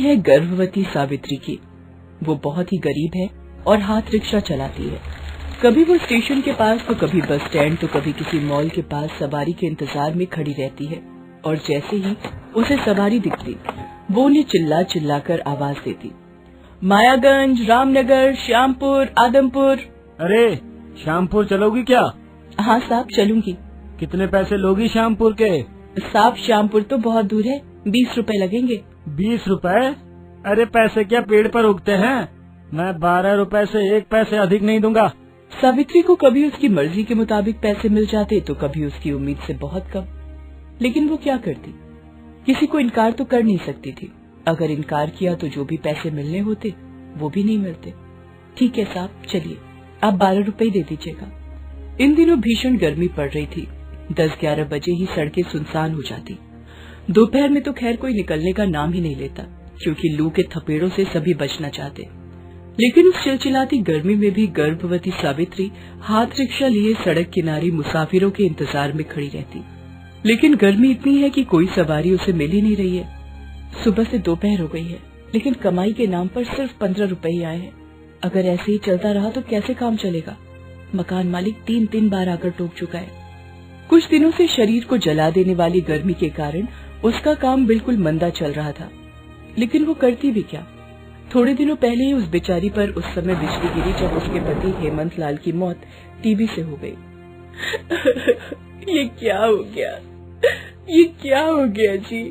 है गर्भवती सावित्री की। वो बहुत ही गरीब है और हाथ रिक्शा चलाती है। कभी वो स्टेशन के पास तो कभी बस स्टैंड तो कभी किसी मॉल के पास सवारी के इंतजार में खड़ी रहती है। और जैसे ही उसे सवारी दिखती वो उन्हें चिल्ला चिल्ला कर आवाज देती, मायागंज, रामनगर, श्यामपुर, आदमपुर। अरे श्यामपुर चलोगी क्या? हाँ साहब चलूंगी। कितने पैसे लोगी श्यामपुर के? साहब श्यामपुर तो बहुत दूर है, 20 रुपए लगेंगे। 20 रुपए? अरे पैसे क्या पेड़ पर उगते हैं? मैं 12 रुपए से 1 पैसे अधिक नहीं दूंगा। सावित्री को कभी उसकी मर्जी के मुताबिक पैसे मिल जाते तो कभी उसकी उम्मीद से बहुत कम। लेकिन वो क्या करती, किसी को इनकार तो कर नहीं सकती थी। अगर इनकार किया तो जो भी पैसे मिलने होते वो भी नहीं मिलते। ठीक है साहब चलिए, आप 12 रुपए दे दीजिएगा। इन दिनों भीषण गर्मी पड़ रही थी। 10-11 बजे ही सड़कें सुनसान हो जाती। दोपहर में तो खैर कोई निकलने का नाम ही नहीं लेता, क्योंकि लू के थपेड़ों से सभी बचना चाहते। लेकिन उस चिलचिलाती गर्मी में भी गर्भवती सावित्री हाथ रिक्शा लिए सड़क किनारे मुसाफिरों के इंतजार में खड़ी रहती। लेकिन गर्मी इतनी है कि कोई सवारी उसे मिल ही नहीं रही है। सुबह से दोपहर हो गई है, लेकिन कमाई के नाम पर सिर्फ 15 रुपए ही आए हैं। अगर ऐसे ही चलता रहा तो कैसे काम चलेगा? मकान मालिक 3-3 बार आकर टोक चुका है। कुछ दिनों से शरीर को जला देने वाली गर्मी के कारण उसका काम बिल्कुल मंदा चल रहा था। लेकिन वो करती भी क्या? थोड़े दिनों पहले ही उस बेचारी पर उस समय बिजली गिरी जब उसके पति हेमंत लाल की मौत टीबी से हो गई। ये क्या हो गया, ये क्या हो गया जी?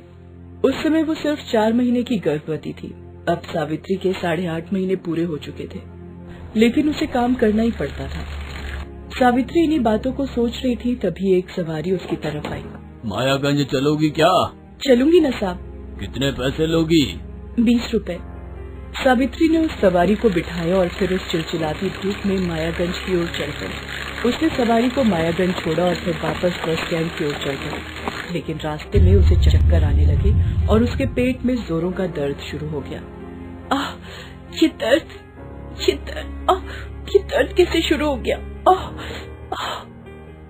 उस समय वो सिर्फ 4 महीने की गर्भवती थी। अब सावित्री के 8.5 महीने पूरे हो चुके थे, लेकिन उसे काम करना ही पड़ता था। सावित्री इन्हीं बातों को सोच रही थी, तभी एक सवारी उसकी तरफ आई। मायागंज चलोगी क्या? चलूंगी न साहब। कितने पैसे लोगी? 20 रुपए। सावित्री ने उस सवारी को बिठाया और फिर उस चिलचिलाती धूप में मायागंज की ओर चल पड़ी। उसने सवारी को मायागंज छोड़ा और फिर वापस बस स्टैंड की ओर चल पड़ी। लेकिन रास्ते में उसे चक्कर आने लगे और उसके पेट में जोरों का दर्द शुरू हो गया। आह, ये दर्द कैसे शुरू हो गया?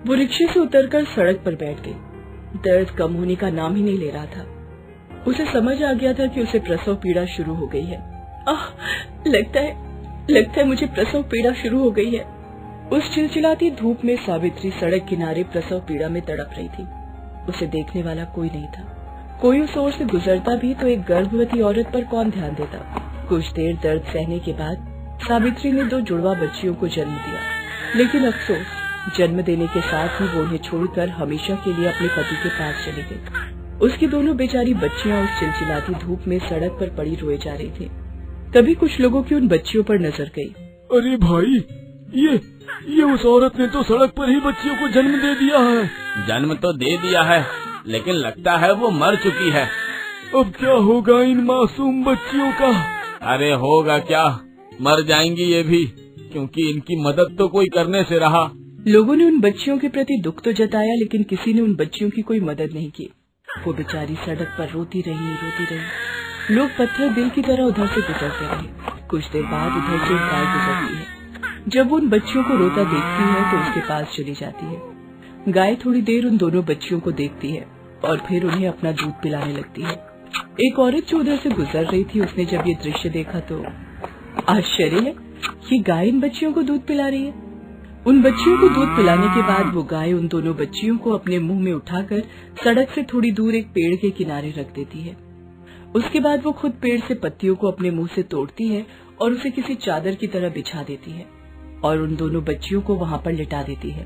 वो रिक्शे से उतरकर सड़क पर बैठ गई। दर्द कम होने का नाम ही नहीं ले रहा था। उसे समझ आ गया था कि उसे प्रसव पीड़ा शुरू हो गई है। लगता है मुझे प्रसव पीड़ा शुरू हो गई है। उस चिलचिलाती धूप में सावित्री सड़क किनारे प्रसव पीड़ा में तड़प रही थी। उसे देखने वाला कोई नहीं था। कोई उस ओर से गुजरता भी तो एक गर्भवती औरत पर कौन ध्यान देता। कुछ देर दर्द सहने के बाद सावित्री ने 2 जुड़वा बच्चियों को जन्म दिया। लेकिन अफसोस, जन्म देने के साथ ही वो उन्हें छोड़कर हमेशा के लिए अपने पति के पास चली गई। उसकी दोनों बेचारी बच्चियां उस चिलचिलाती धूप में सड़क पर पड़ी रोए जा रही थी। तभी कुछ लोगों की उन बच्चियों पर नजर गई। अरे भाई, ये उस औरत ने तो सड़क पर ही बच्चियों को जन्म दे दिया है। जन्म तो दे दिया है, लेकिन लगता है वो मर चुकी है। अब क्या होगा इन मासूम बच्चियों का? अरे होगा क्या, मर जाएंगी ये भी, क्योंकि इनकी मदद तो कोई करने से रहा। लोगों ने उन बच्चियों के प्रति दुख तो जताया, लेकिन किसी ने उन बच्चियों की कोई मदद नहीं की। वो बेचारी सड़क पर रोती रही। लोग पत्थर दिल की तरह उधर से गुजरते रहे। कुछ देर बाद उधर से एक गाय गुजरती है। जब वो उन बच्चियों को रोता देखती है तो उसके पास चली जाती है। गाय थोड़ी देर उन दोनों बच्चियों को देखती है और फिर उन्हें अपना दूध पिलाने लगती है। एक औरत जो उधर से गुजर रही थी, उसने जब ये दृश्य देखा तो आश्चर्य है, ये गाय इन बच्चियों को दूध पिला रही है। उन बच्चियों को दूध पिलाने के बाद वो गाय उन दोनों बच्चियों को अपने मुंह में उठाकर सड़क से थोड़ी दूर एक पेड़ के किनारे रख देती है। उसके बाद वो खुद पेड़ से पत्तियों को अपने मुंह से तोड़ती है और उसे किसी चादर की तरह बिछा देती है और उन दोनों बच्चियों को वहाँ पर लिटा देती है।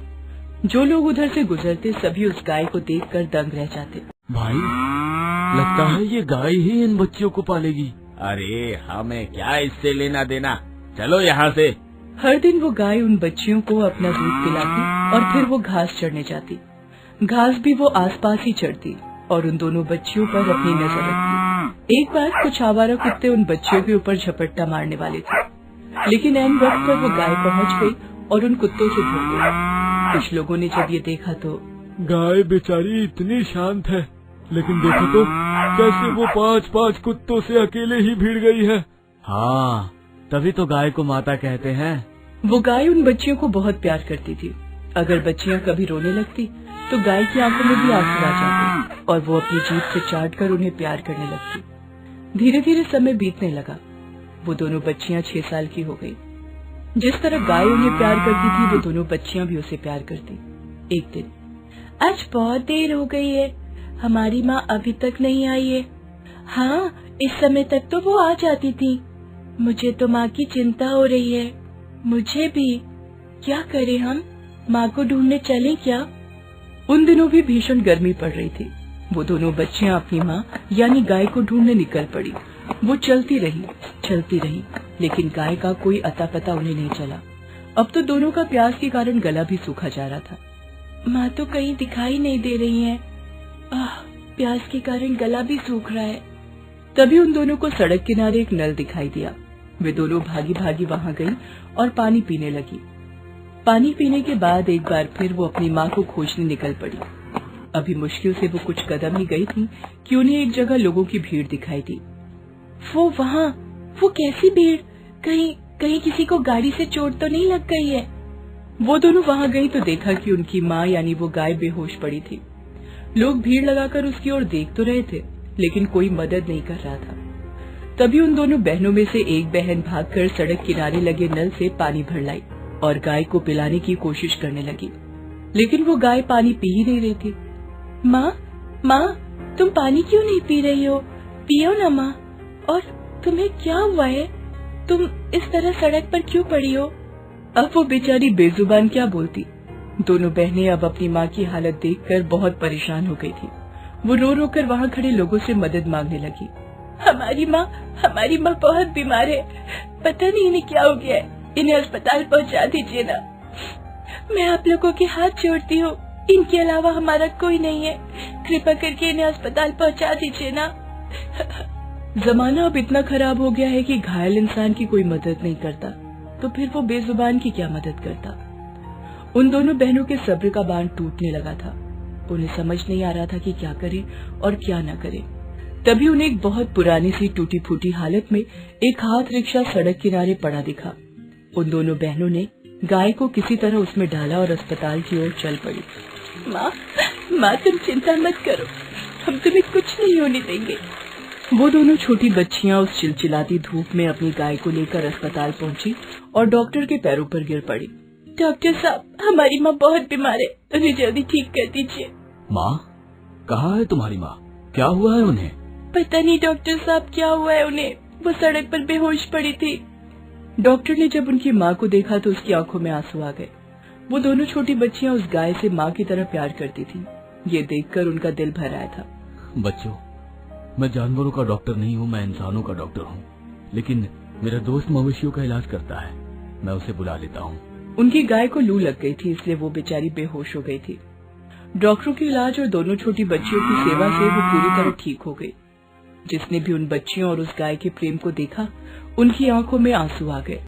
जो लोग उधर से गुजरते सभी उस गाय को देखकर दंग रह जाते। भाई, लगता है ये गाय ही इन बच्चियों को पालेगी। अरे हमें क्या इससे लेना देना, चलो यहाँ से। हर दिन वो गाय उन बच्चियों को अपना दूध पिलाती और फिर वो घास चढ़ने जाती। घास भी वो आसपास ही चढ़ती और उन दोनों बच्चियों पर अपनी नजर रखती। एक बार कुछ आवारा कुत्ते उन बच्चियों के ऊपर झपट्टा मारने वाले थे, लेकिन ऐन वक्त पर वो गाय पहुंच गई और उन कुत्तों से भिड़ गई। कुछ लोगों ने जब ये देखा तो गाय बेचारी इतनी शांत है, लेकिन देखो तो कैसे वो 5-5 कुत्तों से अकेले ही भिड़ गई है। हाँ, तभी तो गाय को माता कहते हैं। वो गाय उन बच्चियों को बहुत प्यार करती थी। अगर बच्चियां कभी रोने लगती तो गाय की आंखों में भी आंसू आ जाते और वो अपनी जीभ से चाटकर उन्हें प्यार करने लगती। धीरे धीरे समय बीतने लगा। वो दोनों बच्चियां 6 साल की हो गई। जिस तरह गाय उन्हें प्यार करती थी, वो दोनों बच्चियां भी उसे प्यार करती। एक दिन, आज बहुत देर हो गई है, हमारी माँ अभी तक नहीं आई है। हाँ, इस समय तक तो वो आ जाती थी। मुझे तो माँ की चिंता हो रही है। मुझे भी। क्या करें हम? माँ को ढूंढने चलें क्या? उन दिनों भी भीषण गर्मी पड़ रही थी। वो दोनों बच्चियां अपनी माँ यानी गाय को ढूंढने निकल पड़ी। वो चलती रही, लेकिन गाय का कोई अता पता उन्हें नहीं चला। अब तो दोनों का प्यास के कारण गला भी सूखा जा रहा था। माँ तो कहीं दिखाई नहीं दे रही है। प्यास के कारण गला भी सूख रहा है। तभी उन दोनों को सड़क किनारे एक नल दिखाई दिया। वे दोनों भागी भागी वहाँ गई और पानी पीने लगी। पानी पीने के बाद एक बार फिर वो अपनी माँ को खोजने निकल पड़ी। अभी मुश्किल से वो कुछ कदम ही गई थी कि उन्हें एक जगह लोगों की भीड़ दिखाई दी। वो कैसी भीड़? कहीं किसी को गाड़ी से चोट तो नहीं लग गई है? वो दोनों वहाँ गई तो देखा कि उनकी माँ यानी वो गाय बेहोश पड़ी थी। लोग भीड़ लगाकर उसकी ओर देख तो रहे थे, लेकिन कोई मदद नहीं कर रहा था। तभी उन दोनों बहनों में से एक बहन भागकर सड़क किनारे लगे नल से पानी भर लाई और गाय को पिलाने की कोशिश करने लगी, लेकिन वो गाय पानी पी ही नहीं रही थी। माँ, तुम पानी क्यों नहीं पी रही हो? पियो ना माँ। और तुम्हें क्या हुआ है? तुम इस तरह सड़क पर क्यों पड़ी हो? अब वो बेचारी बेजुबान क्या बोलती। दोनों बहनें अब अपनी माँ की हालत देखकर बहुत परेशान हो गई थी। वो रो रो कर वहाँ खड़े लोगों से मदद मांगने लगी। हमारी माँ बहुत बीमार है। पता नहीं इन्हें क्या हो गया है। इन्हें अस्पताल पहुँचा दीजिए ना। मैं आप लोगों के हाथ जोड़ती हूँ, इनके अलावा हमारा कोई नहीं है। कृपा करके इन्हें अस्पताल पहुँचा दीजिए ना। जमाना अब इतना खराब हो गया है कि घायल इंसान की कोई मदद नहीं करता, तो फिर वो बेजुबान की क्या मदद करता। उन दोनों बहनों के सब्र का बांध टूटने लगा था। उन्हें समझ नहीं आ रहा था कि क्या करें और क्या न करें। तभी उन्हें एक बहुत पुरानी सी टूटी फूटी हालत में एक हाथ रिक्शा सड़क किनारे पड़ा दिखा। उन दोनों बहनों ने गाय को किसी तरह उसमें डाला और अस्पताल की ओर चल पड़ी। माँ, तुम चिंता मत करो, हम तुम्हें कुछ नहीं होने देंगे। वो दोनों छोटी बच्चियां उस चिलचिलाती धूप में अपनी गाय को लेकर अस्पताल पहुंची और डॉक्टर के पैरों पर गिर पड़ी। डॉक्टर साहब, हमारी माँ बहुत बीमार है, उन्हें जल्दी ठीक कर दीजिए। माँ, कहाँ है तुम्हारी माँ? क्या हुआ है उन्हें? पता नहीं डॉक्टर साहब, क्या हुआ है उन्हें। वो सड़क पर बेहोश पड़ी थी। डॉक्टर ने जब उनकी माँ को देखा तो उसकी आंखों में आंसू आ गए। वो दोनों छोटी बच्चियां उस गाय से माँ की तरह प्यार करती थी। ये देखकर उनका दिल भर आया था। बच्चों, मैं जानवरों का डॉक्टर नहीं हूँ, मैं इंसानों का डॉक्टर हूँ, लेकिन मेरा दोस्त मवेशियों का इलाज करता है, मैं उसे बुला लेता हूँ। उनकी गाय को लू लग गई थी, इसलिए वो बेचारी बेहोश हो गई थी। डॉक्टरों के इलाज और दोनों छोटी बच्चियों की सेवा से वो पूरी तरह ठीक हो गई। जिसने भी उन बच्चियों और उस गाय के प्रेम को देखा, उनकी आंखों में आंसू आ गए।